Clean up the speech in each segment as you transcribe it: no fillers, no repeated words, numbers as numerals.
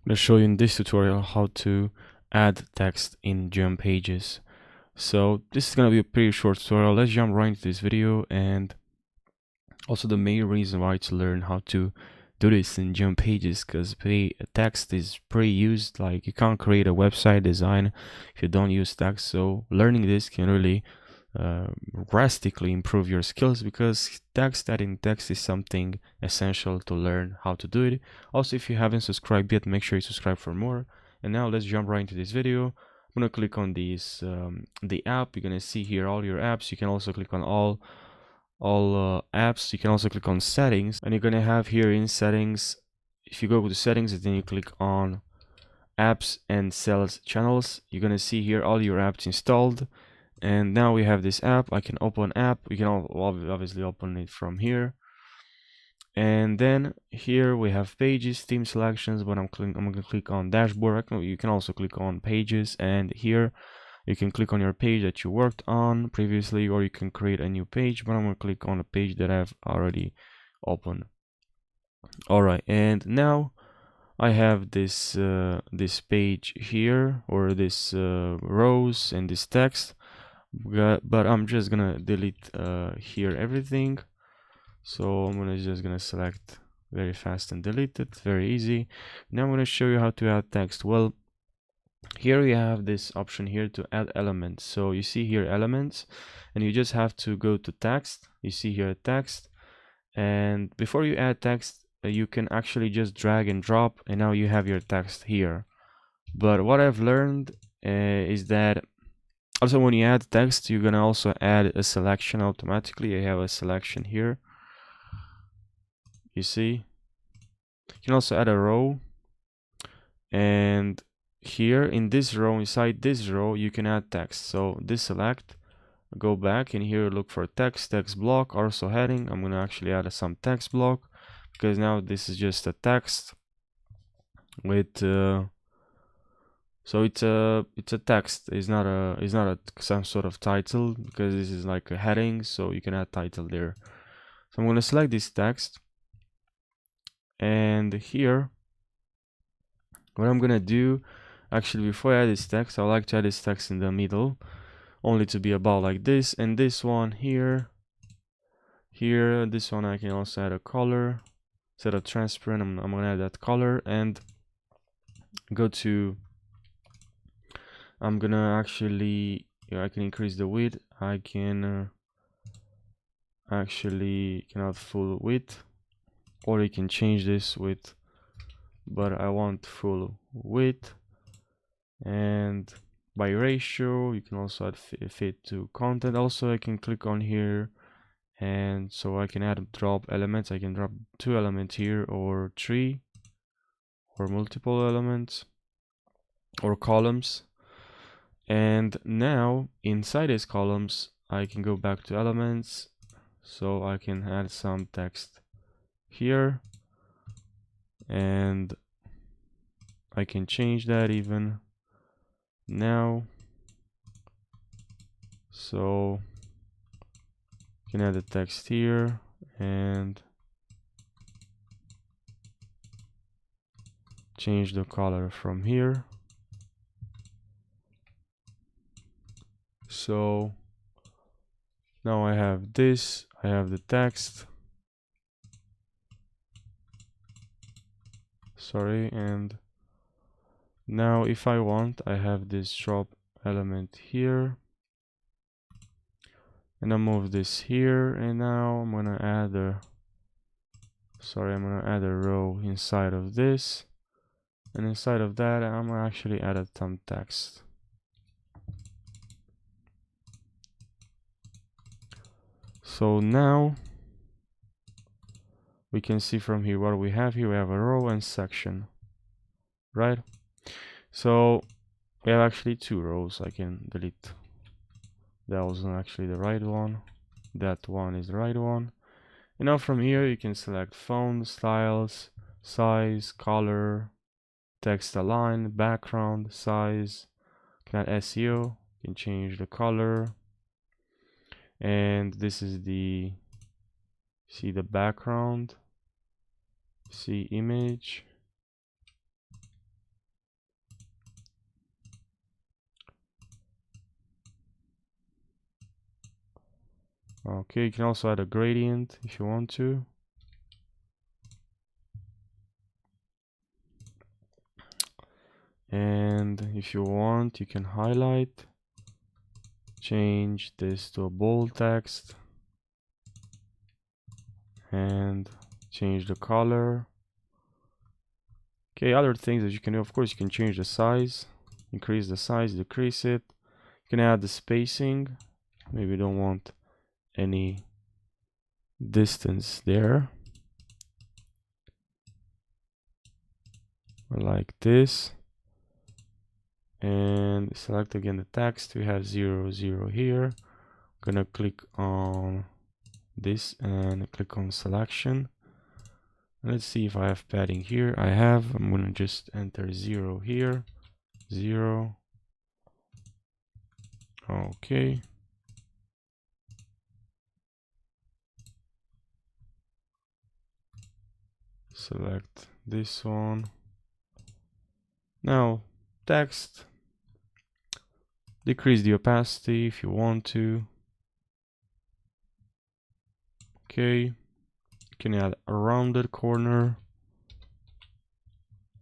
going to show you in this tutorial how to add text in Gempages. So this is going to be a pretty short tutorial. Let's jump right into this video, and also the main reason why to learn how to do this in Gempages, because text is pretty used. Like, you can't create a website design if you don't use text. So learning this can really drastically improve your skills, because adding text is something essential to learn how to do it. Also, if you haven't subscribed yet, make sure you subscribe for more. And now let's jump right into this video. I'm gonna click on these the app. You're gonna see here all your apps. You can also click on all apps. You can also click on settings, and you're gonna have here in settings, if you go to settings and then you click on apps and sales channels, you're gonna see here all your apps installed. And now we have this app. I can open app. We can obviously open it from here. And then here we have pages, theme selections, but I'm gonna click on dashboard. You can also click on pages, and here you can click on your page that you worked on previously, or you can create a new page, but I'm gonna click on a page that I've already opened. All right, and now I have this this page here, or this rows and this text, but I'm just gonna delete here everything. So I'm just gonna select very fast and delete it. Very easy. Now I'm gonna show you how to add text. Well, here we have this option here to add elements. So you see here elements, and you just have to go to text. You see here text, and before you add text, you can actually just drag and drop, and now you have your text here. But what I've learned is that also when you add text, you're gonna also add a selection automatically. I have a selection here. You see, you can also add a row, and here in this row, inside this row, you can add text. So deselect, go back, and here look for text block, also heading. I'm gonna actually add some text block, because now this is just a text with so it's a text. It's not a some sort of title, because this is like a heading, so you can add title there. So I'm gonna select this text, and here what I'm gonna do, actually before I add this text, I like to add this text in the middle, only to be about like this. And this one here, this one I can also add a color. Instead of transparent, I'm gonna add that color, and go to, I'm gonna actually, I can increase the width. I can actually cannot full width, or you can change this width, but I want full width. And by ratio, you can also add fit to content. Also, I can click on here, and so I can add drop elements. I can drop 2 elements here, or 3, or multiple elements, or columns. And now inside these columns, I can go back to elements, so I can add some text here, and I can change that even now. So you can add the text here, and change the color from here. So now I have this, I have the text, sorry, and now if I want, I have this drop element here, and I move this here, and now I'm gonna add a row inside of this, and inside of that I'm gonna actually add some text. So now we can see from here what we have here. We have a row and section, right? So we have actually 2 rows. I can delete, that wasn't actually the right one, that one is the right one. And now from here you can select font, styles, size, color, text align, background, size. You can add SEO, you can change the color, and this is the, see the background, see image, Okay, you can also add a gradient if you want to. And if you want, you can highlight, change this to a bold text, and change the color. Okay, other things that you can do, of course, you can change the size, increase the size, decrease it. You can add the spacing. Maybe you don't want any distance there. Like this. And select again the text. We have 0, 0 here. Gonna click on this and click on selection. Let's see if I have padding here. I have. I'm gonna just enter 0 here. 0. Okay. Select this one. Now, text. Decrease the opacity if you want to. Okay. You can add a rounded corner.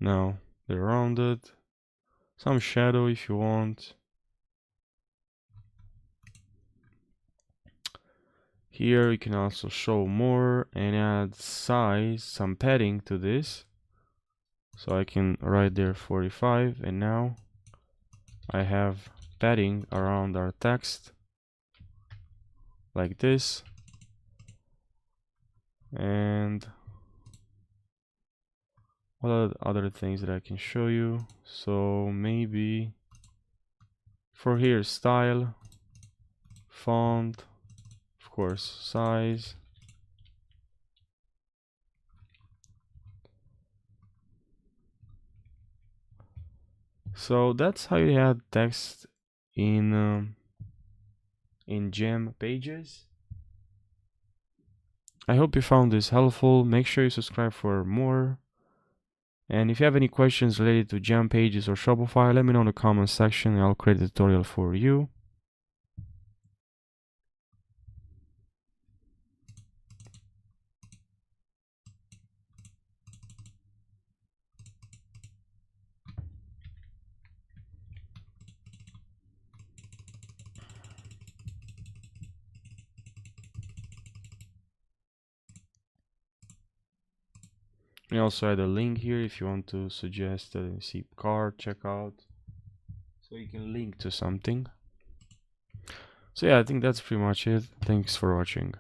Now, they're rounded. Some shadow if you want. Here you can also show more and add size, some padding to this. So I can write there 45, and now I have padding around our text like this. And what are the other things that I can show you? So maybe for here, style, font, of course, size. So that's how you add text in Gempages. I hope you found this helpful. Make sure you subscribe for more. And if you have any questions related to Gempages or Shopify, let me know in the comment section and I'll create a tutorial for you. We also add a link here if you want to suggest a see card checkout, so you can link to something. So yeah, I think that's pretty much it. Thanks for watching.